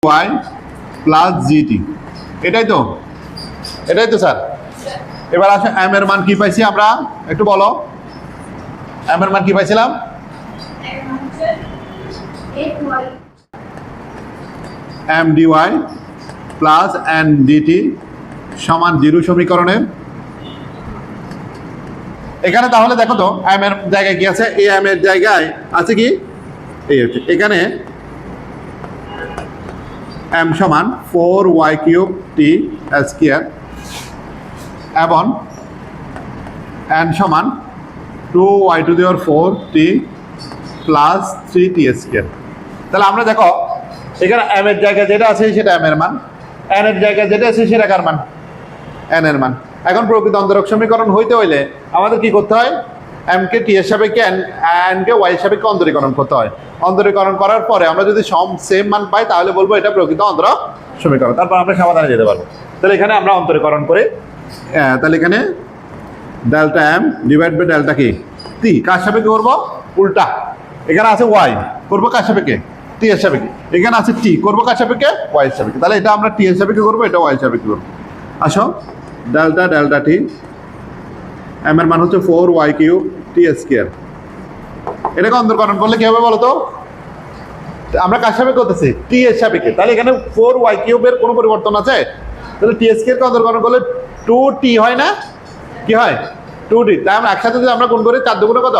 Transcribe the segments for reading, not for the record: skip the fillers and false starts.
Y plus GT, এটাই তো sir. এবার আসে এম এর মান কি পাইছি আমরা, একটু বলো এম এর মান কি পাইছিলাম? M D Y plus N D T সমান 0 সমীকরণে এখানে তাহলে দেখো তো এম এর জায়গায় কি আছে, এই এম এর জায়গায় আছে কি এই হচ্ছে, এখানে এম সমান 4y³ t স্কয়ার এবং এন সমান 2y⁴ t plus 3t square. তাহলে আমরা দেখো এখানে এম এর জায়গায় যেটা আছে সেটা এম এর মান, এন এর জায়গায় যেটা আছে সেটা কার মান, এন এর মান। এখন প্রকৃত অন্তরক সমীকরণ হইতে হইলে আমাদের কি করতে হয়, এম কে টি এর সাপেক্ষে এন কে ওয়াই এর সাপেক্ষে অন্তরীকরণ করতে হয়। অন্তরীকরণ করার পরে আমরা যদি সেম মান পাই তাহলে বলবো এটা প্রকৃত অন্তরক সমীকরণ, তারপর আমরা সমাধানে যেতে পারবো। তাহলে এখানে আমরা অন্তরীকরণ করে তাহলে এখানে delta M divide by delta কি টি কার সাপেক্ষে করবো, উল্টা। এখানে আছে ওয়াই, করবো কার সাপেক্ষে, টি এর সাপেক্ষে। এখানে আছে টি, করবো কার সাপেক্ষে, ওয়াই এর সাপেক্ষে। তাহলে এটা আমরা টি এর সাপেক্ষে করবো, এটা ওয়াই এর সাপেক্ষে করবো। আসো ডেল্টা ডেল্টা টি, এম এর মান হচ্ছে 4y³ t স্কয়ার। এটাকে অন্তরকরণ করলে কি হবে বলো তো, আমরা কার সাপেক্ষে করতেছি, টি এর সাপেক্ষে। তাহলে এখানে 4y³ এর কোনো পরিবর্তন আছে? তাহলে টি স্কয়ারকে অন্তরকরণ করলে 2t হয় না, কি হয় 2t। তাই আমরা একসাথে যদি আমরা গুণ করি 4 দুগুণে কত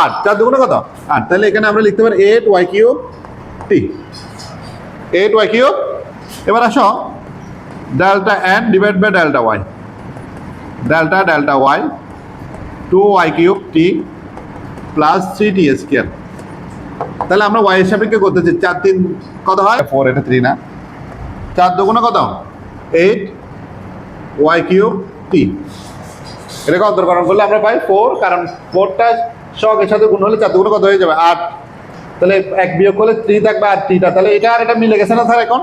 8, 4 দুগুণে কত 8। তাহলে এখানে আমরা লিখতে পারি 8y³ t, 8y³। এবার আসো delta N divide by delta Y, delta delta Y 2y³ t plus 3t square. তাহলে আমরা ওয়াই এর সাপেক্ষে করতেছি 4 3 কত হয় 4, এটা 3 না, 4 দুগুণে কত 8y³ t। এটাকে অন্তরকরণ করলে আমরা পাই 4, কারণ 4টা সহগের সাথে গুণ হলে 4 দুগুণে কত হয়ে যাবে 8। তাহলে 1 বিয়োগ করলে 3 থাকবে আর tটা। তাহলে এটা আর এটা মিলে গেছে না স্যার? এখন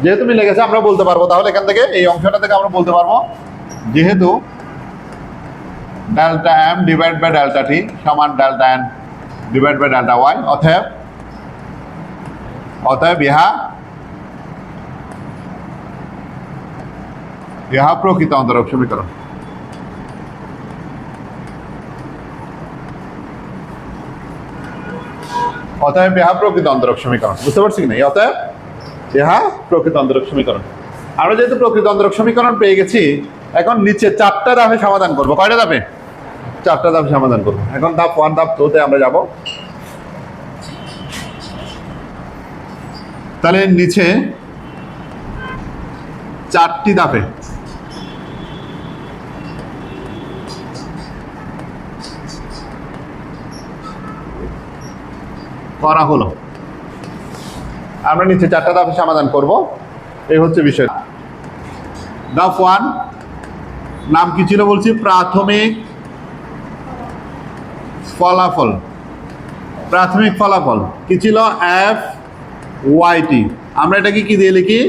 যেহেতু মিলে গেছে আমরা বলতে পারবো, তাহলে এখান থেকে এই অংশটা থেকে আমরা বলতে পারবো যেহেতু delta M divide by delta T সমান delta N divide by delta Y, অতএব ইহা প্রকৃত অন্তরক সমীকরণ। অতএব ইহা প্রকৃত অন্তরক সমীকরণ, বুঝতে পারছি কিনা? অতএব ইহা প্রকৃত অন্তরক সমীকরণ। আমরা যেহেতু প্রকৃত অন্তরক সমীকরণ পেয়ে গেছি, এখন নিচে 4টা ধাপে সমাধান করবো। কয়টা ধাপে? 4টা ধাপে সমাধান করবো। এখন ধাপ 1 ধাপ 2 তে আমরা যাব। তাহলে নিচে 4টি ধাপে করা হলো। আমরা নিচে 4টা ধাপে সমাধান করব, এই হচ্ছে বিষয়। ধাপ 1 নাম কি ছিল বলছি, প্রাথমিক ফলাফল। প্রাথমিক ফলাফল কি ছিল, FYT। আমরা এটাকে কি দিয়ে লিখি,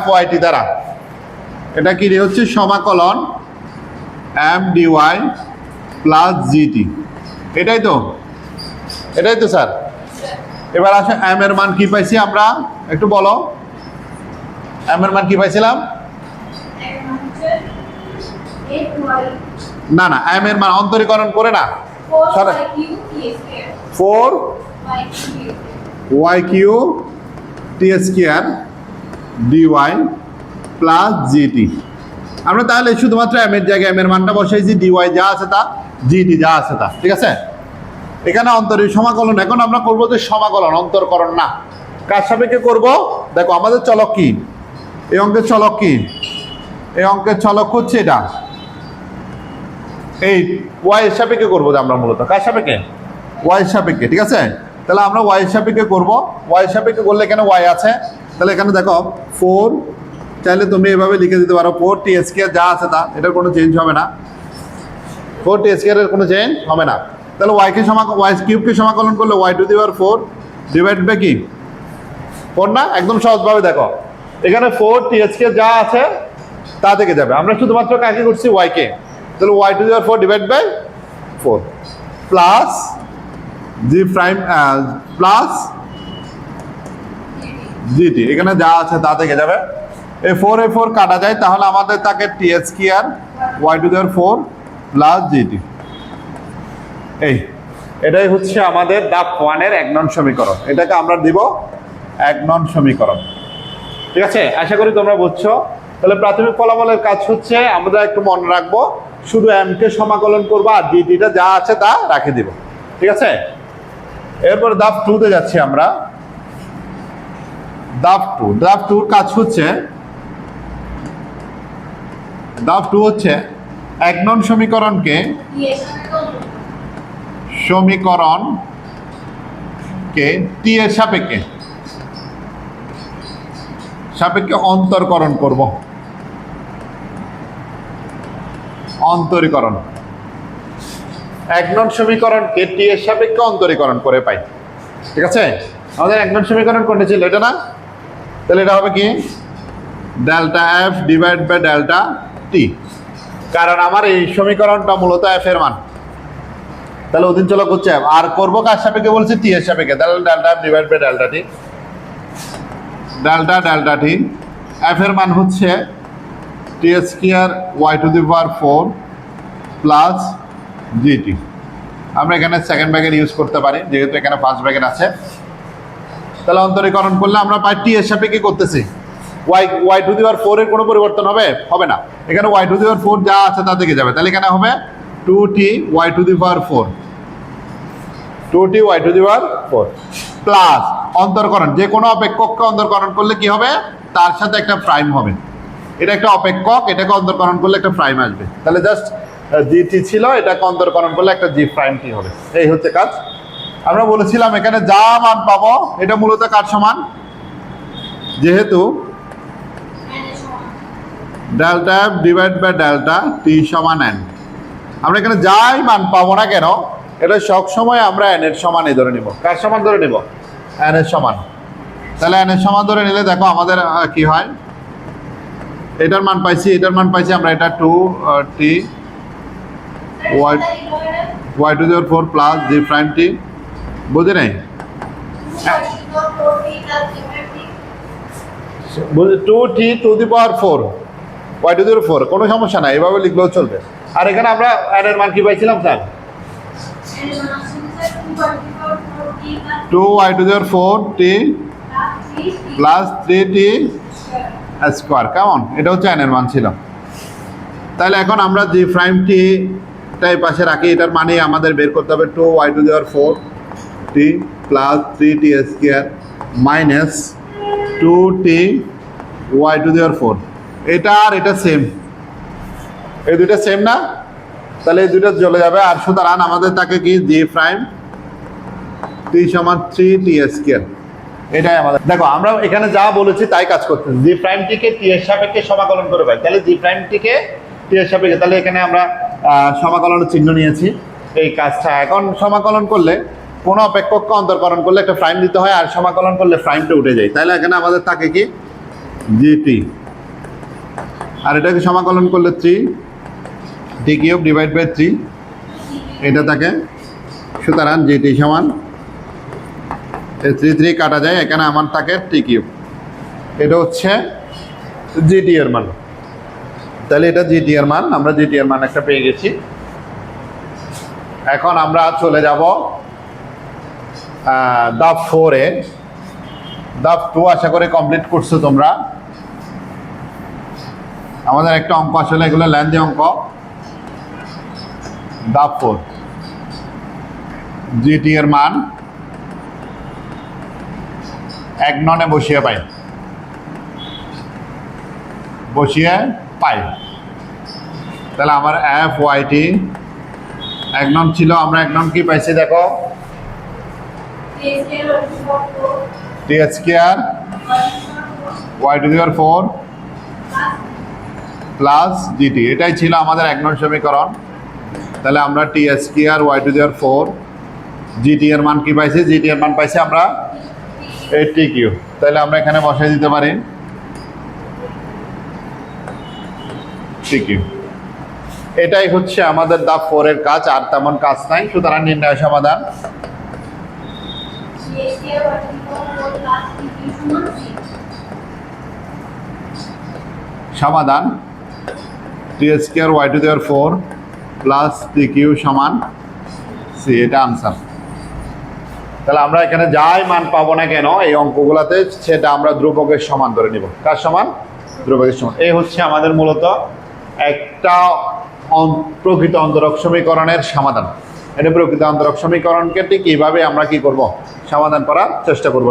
FYT দ্বারা। এটা কি হচ্ছে সমাকলন MDY প্লাস GT। এটাই তো স্যার। এবার আসে এম এর মান কি পাইছি আমরা, একটু বলো এম এর মান কি পাইছিলাম? না না, এম এর মান অন্তরীকরণ করে না, 4y³ t square dy plus gt। আমরা তাহলে শুধুমাত্র এম এর জায়গায় এম এর মানটা বসাইছি, dy যা আছে তা, gt যা আছে তা, ঠিক আছে? এখানে অন্তরীণ সমাকলন। এখন আমরা করবো যে সমাকলন, অন্তরকরণ না। কার সাপেক্ষে করব? দেখো আমাদের চলক কি, এই অঙ্কের চলক কি, এই অঙ্কের চলক হচ্ছে এটা, এই ওয়াই এর সাপেক্ষে করবো যে আমরা মূলত। কার সাপেক্ষে? ওয়াই এর সাপেক্ষে, ঠিক আছে? তাহলে আমরা ওয়াই এর সাপেক্ষে করবো। ওয়াই এর সাপেক্ষে করলে এখানে ওয়াই আছে, তাহলে এখানে দেখো 4, চাইলে তুমি এভাবে লিখে দিতে পারো 4t স্কয়ার যা আছে তা, এটার কোনো চেঞ্জ হবে না, 4t স্কয়ারের কোনো চেঞ্জ হবে না। তাহলে y³ কে সমাকলন করলে y⁴ ডিভাইড বাই কি 4 না? একদম সহজভাবে দেখো, এখানে 4t স্কয়ার যা আছে তা থেকে যাবে। আমরা শুধুমাত্র কাকে করছি, y কে। তাহলে y⁴ divide by 4 plus g prime plus G T, এখানে যা আছে তা থেকে যাবে। এই 4 কাটা যায়, তাহলে আমাদের থাকে T square Y to the power 4 plus GT. এটাই হচ্ছে আমাদের ধাপ 1 এর 1 নং সমীকরণ। এটাকে আমরা দিব 1 নং সমীকরণ। ঠিক আছে, আশা করি তোমরা বুঝছো। তাহলে প্রাথমিক ফলাফলের কাজ হচ্ছে আমরা একটু মনে রাখবো, শুধু এম কে সমাকলন করবো আর জিটিটা যা আছে তা রাখে দিব। ঠিক আছে, এরপর ধাপ 2 তে যাচ্ছি আমরা। ধাপ 2 কাজ হচ্ছে, ধাপ 2 হচ্ছে 1 নং সমীকরণকে টি এর সাপেক্ষে অন্তরকরণ করব। অন্তরীকরণ 1 নং সমীকরণকে টি এর সাপেক্ষে অন্তরীকরণ করে পাই। ঠিক আছে, আমাদের 1 নং সমীকরণ কোনটা ছিল? এটা না? তাহলে এটা হবে কি delta F divide by delta T, কারণ আমার এই সমীকরণটা মূলত এফ এর মান। তাহলে অধীন চলক হচ্ছে এফ, আর করবো কার সাপেক্ষে বলছি? টি এর সাপেক্ষে। তাহলে delta F divide by delta T, delta T. F এর মান হচ্ছে T square Y to the power 4 plus GT. আমরা এখানে সেকেন্ড ব্র্যাকেট ইউজ করতে পারি যেহেতু এখানে ফার্স্ট ব্র্যাকেট আছে। তাহলে অন্তরীকরণ করলে আমরা পাই টি এর সাপেক্ষে করতেছি, ওয়াই টু দি পাওয়ার 4 এর কোনো পরিবর্তন হবে না। এখানে ওয়াই টু দি পাওয়ার 4 যা আছে তা থেকে যাবে। তাহলে এখানে হবে 2t Y to the power 4, 2t Y to the power 4 plus অন্তরকরণ, যে কোনো অপেক্ষককে অন্তরকরণ করলে কি হবে? তার সাথে একটা প্রাইম হবে। এটা একটা অপেক্ষক, এটাকে অন্তরকরণ করলে একটা প্রাইম আসবে। তাহলে জাস্ট জিটি ছিল, এটাকে অন্তরকরণ করলে একটা জি প্রাইম টি হবে। এই হচ্ছে কাজ। আমরা বলেছিলাম এখানে যা মান পাবো এটা মূলত কার সমান? যেহেতু delta F divide by delta T সমান এন, আমরা এখানে যাই মান পাবো না কেন এটা সবসময় আমরা এন এর সমানই ধরে নিব। কার সমান ধরে নিব? এন এর সমান। তাহলে এন এর সমান ধরে নিলে দেখো আমাদের কি হয়, এটার মান পাইছি, এটার মান পাইছি আমরা, এটা 2t Y to the power 4 plus G prime T. বুঝে নাই? 2t to the power 4 Y to the power 4, কোনো সমস্যা নাই, এভাবে লিখলেও চলবে। আর এখানে আমরা এন এর মান কি পাইছিলাম sir? 2 Y to the power 4t plus 3t square. কেমন? এটা হচ্ছে এন এর মান ছিল। তাহলে এখন আমরা জি প্রাইম টি টাই পাশে রাখি, এটার মানে আমাদের বের করতে হবে 2 Y to the power 4t plus 3t square minus 2t Y to the power 4। এটা আর এটা সেম, এই দুইটা সেম না? তাহলে এই দুইটা চলে যাবে। আর সুতরাং আমাদের তাকে কি জি প্রাইম টি সমান 3t স্কোয়ার। এটাই আমাদের। দেখো আমরা এখানে যা বলেছি তাই কাজ করতেছি। জি প্রাইম টিকে টি এর সাপেক্ষে সমাকলন করে পাই, তাহলে জি প্রাইম টিকে টি এর সাপেক্ষে, তাহলে এখানে আমরা সমাকলনের চিহ্ন নিয়েছি। এই কাজটা এখন সমাকলন করলে কোনো অপেক্ষককে অন্তরকরণ করলে একটা প্রাইম দিতে হয়, আর সমাকলন করলে প্রাইমটা উঠে যায়। তাহলে এখানে আমাদের থাকে কি জিটি, আর এটাকে সমাকলন করলে 3t কিউব ডিভাইড বাই 3, এটা থাকে। সুতরাং জিটি সমান 3 কাটা যায়, এখানে আমার থাকে টি কিউব। এটা হচ্ছে জিটি এর মান। তাহলে এটা জিটি এর মান, আমরা জিটি এর মান একটা পেয়ে গেছি। এখন আমরা চলে যাব ধাপ 4 এ। ধাপ 2 আশা করে কমপ্লিট করছো তোমরা। আমাদের একটা অঙ্ক, আসলে এগুলো লেন্দি অঙ্ক। ধাপ 4 জিটি এর মান 1 ননে বসিয়ে পাই, তাহলে আমার এফ ওয়াই টি 1 নন ছিল, আমরা 1 নন কি পাইছি দেখো, T square Y to the power 4 plus GT, এটাই ছিল আমাদের 1 নং সমীকরণ। তাহলে আমরা T square Y to the power 4, GT এর মান কি পাইছি? জিটি এর মান পাইছি আমরা 80 কিউ। তাহলে আমরা এখানে বসাই দিতে পারি টিকিউ। এটাই হচ্ছে আমাদের ধাপ 4 এর কাজ, আর তেমন কাজ নাই। সুতরাং নির্ণয় সমাধান সমাধান T square Y to the power 4 plus T Q সমান সি, এটা আনসার। তাহলে আমরা এখানে যাই মান পাবো না কেন এই অঙ্কগুলোতে, সেটা আমরা ধ্রুবকের সমান ধরে নিব। কার সমান? ধ্রুবকের সমান। এই হচ্ছে আমাদের মূলত একটা প্রকৃত অন্তরক সমীকরণের সমাধান। এটা প্রকৃত অন্তরক সমীকরণকে ঠিক এইভাবে আমরা কি করব? সমাধান করার চেষ্টা করব।